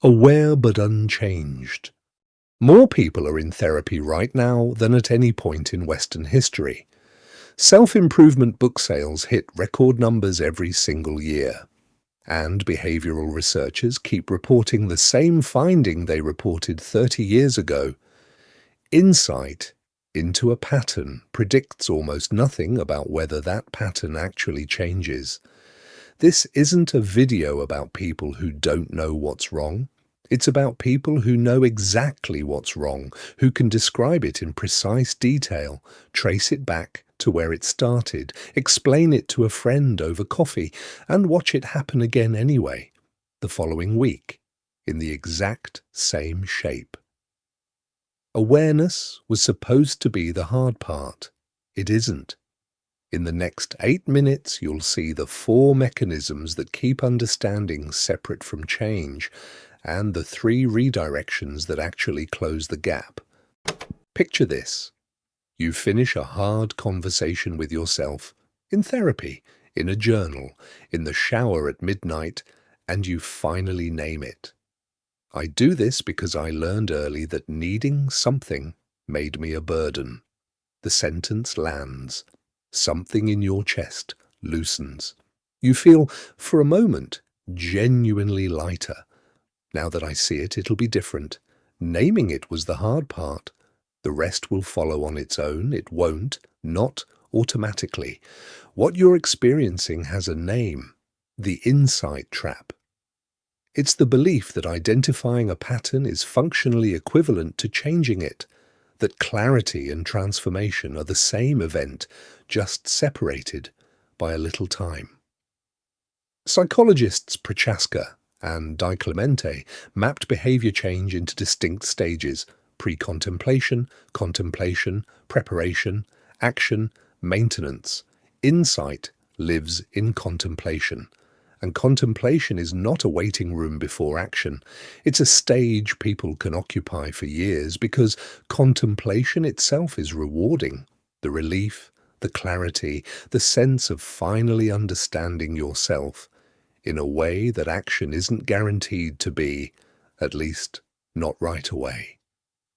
Aware but unchanged. More people are in therapy right now than at any point in Western history. Self-improvement book sales hit record numbers every single year. And behavioral researchers keep reporting the same finding they reported 30 years ago. Insight into a pattern predicts almost nothing about whether that pattern actually changes. This isn't a video about people who don't know what's wrong. It's about people who know exactly what's wrong, who can describe it in precise detail, trace it back to where it started, explain it to a friend over coffee, and watch it happen again anyway, the following week, in the exact same shape. Awareness was supposed to be the hard part. It isn't. In the next 8 minutes, you'll see the 4 mechanisms that keep understanding separate from change, and the 3 redirections that actually close the gap. Picture this. You finish a hard conversation with yourself, in therapy, in a journal, in the shower at midnight, and you finally name it. I do this because I learned early that needing something made me a burden. The sentence lands. Something in your chest loosens. You feel, for a moment, genuinely lighter. Now that I see it, it'll be different. Naming it was the hard part. The rest will follow on its own. It won't, not automatically. What you're experiencing has a name: the insight trap. It's the belief that identifying a pattern is functionally equivalent to changing it, that clarity and transformation are the same event, just separated by a little time. Psychologists Prochaska and Di Clemente mapped behavior change into distinct stages: pre-contemplation, contemplation, preparation, action, maintenance. Insight lives in contemplation. And contemplation is not a waiting room before action. It's a stage people can occupy for years because contemplation itself is rewarding. The relief, the clarity, the sense of finally understanding yourself in a way that action isn't guaranteed to be, at least not right away.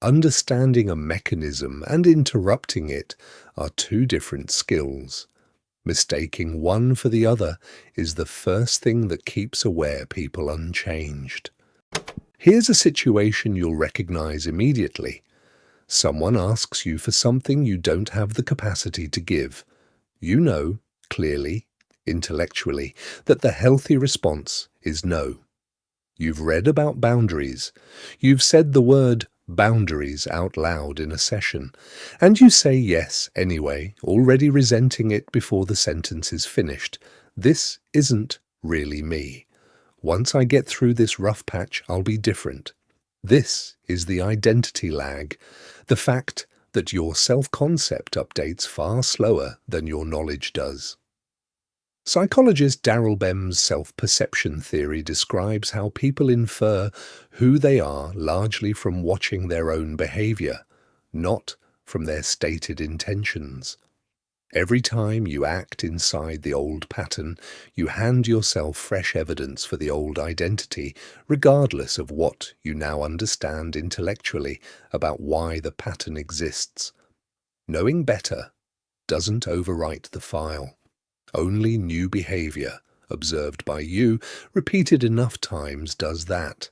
Understanding a mechanism and interrupting it are 2 different skills. Mistaking one for the other is the first thing that keeps aware people unchanged. Here's a situation you'll recognize immediately. Someone asks you for something you don't have the capacity to give. You know, clearly, intellectually, that the healthy response is no. You've read about boundaries. You've said the word boundaries out loud in a session, and you say yes anyway, already resenting it before the sentence is finished. This isn't really me. Once I get through this rough patch, I'll be different. This is the identity lag, the fact that your self-concept updates far slower than your knowledge does. Psychologist Daryl Bem's self-perception theory describes how people infer who they are largely from watching their own behavior, not from their stated intentions. Every time you act inside the old pattern, you hand yourself fresh evidence for the old identity, regardless of what you now understand intellectually about why the pattern exists. Knowing better doesn't overwrite the file. Only new behavior, observed by you, repeated enough times does that.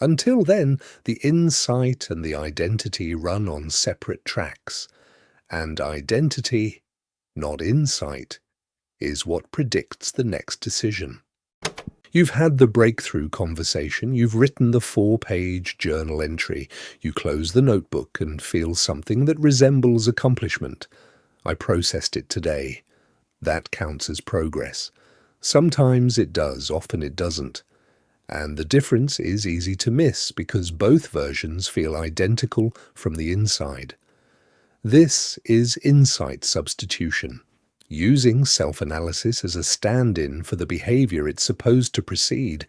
Until then, the insight and the identity run on separate tracks. And identity, not insight, is what predicts the next decision. You've had the breakthrough conversation, you've written the 4-page journal entry, you close the notebook and feel something that resembles accomplishment. I processed it today. That counts as progress. Sometimes it does, often it doesn't. And the difference is easy to miss because both versions feel identical from the inside. This is insight substitution, using self-analysis as a stand-in for the behavior it's supposed to precede,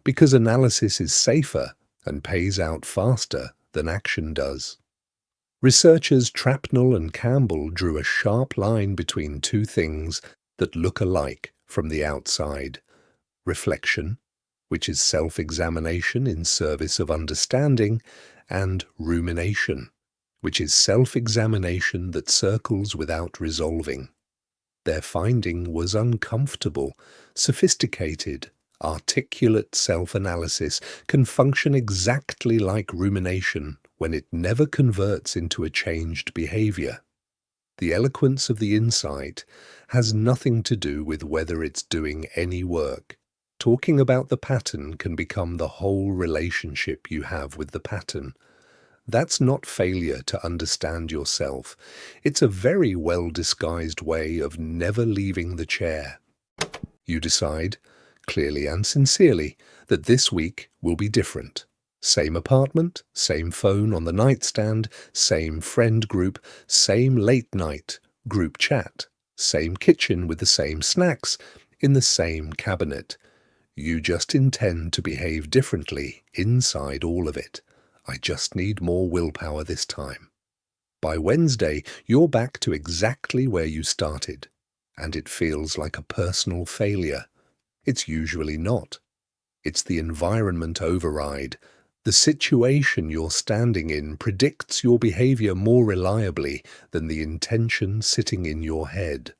because analysis is safer and pays out faster than action does. Researchers Trapnell and Campbell drew a sharp line between 2 things that look alike from the outside: reflection which is self-examination in service of understanding, and rumination, which is self-examination that circles without resolving. Their finding was uncomfortable. Sophisticated, articulate self-analysis can function exactly like rumination when it never converts into a changed behavior. The eloquence of the insight has nothing to do with whether it's doing any work. Talking about the pattern can become the whole relationship you have with the pattern. That's not failure to understand yourself. It's a very well-disguised way of never leaving the chair. You decide, clearly and sincerely, that this week will be different. Same apartment, same phone on the nightstand, same friend group, same late night group chat, same kitchen with the same snacks, in the same cabinet. You just intend to behave differently inside all of it. I just need more willpower this time. By Wednesday, you're back to exactly where you started, and it feels like a personal failure. It's usually not. It's the environment override. The situation you're standing in predicts your behavior more reliably than the intention sitting in your head.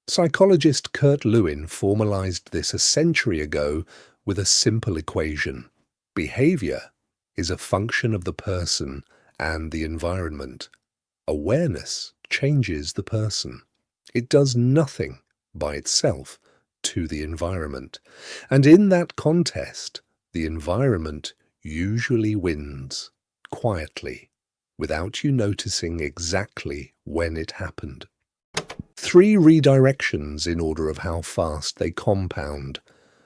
Psychologist Kurt Lewin formalized this a century ago with a simple equation. Behavior is a function of the person and the environment. Awareness changes the person. It does nothing by itself to the environment. And in that contest, the environment usually wins, quietly, without you noticing exactly when it happened. 3 redirections in order of how fast they compound.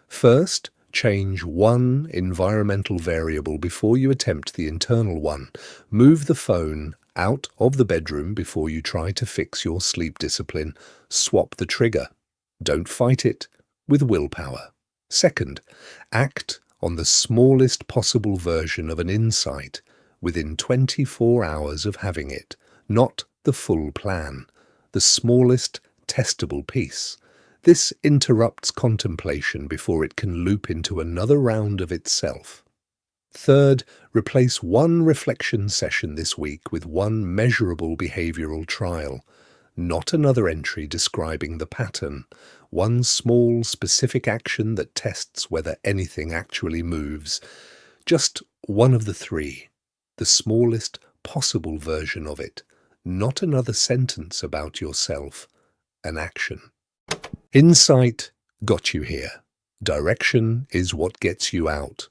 First, change one environmental variable before you attempt the internal one. Move the phone out of the bedroom before you try to fix your sleep discipline. Swap the trigger. Don't fight it with willpower. Second, act on the smallest possible version of an insight within 24 hours of having it, not the full plan, the smallest testable piece. This interrupts contemplation before it can loop into another round of itself. Third, replace one reflection session this week with one measurable behavioral trial, not another entry describing the pattern, one small specific action that tests whether anything actually moves. Just one of the 3, the smallest possible version of it, not another sentence about yourself, an action. Insight got you here. Direction is what gets you out.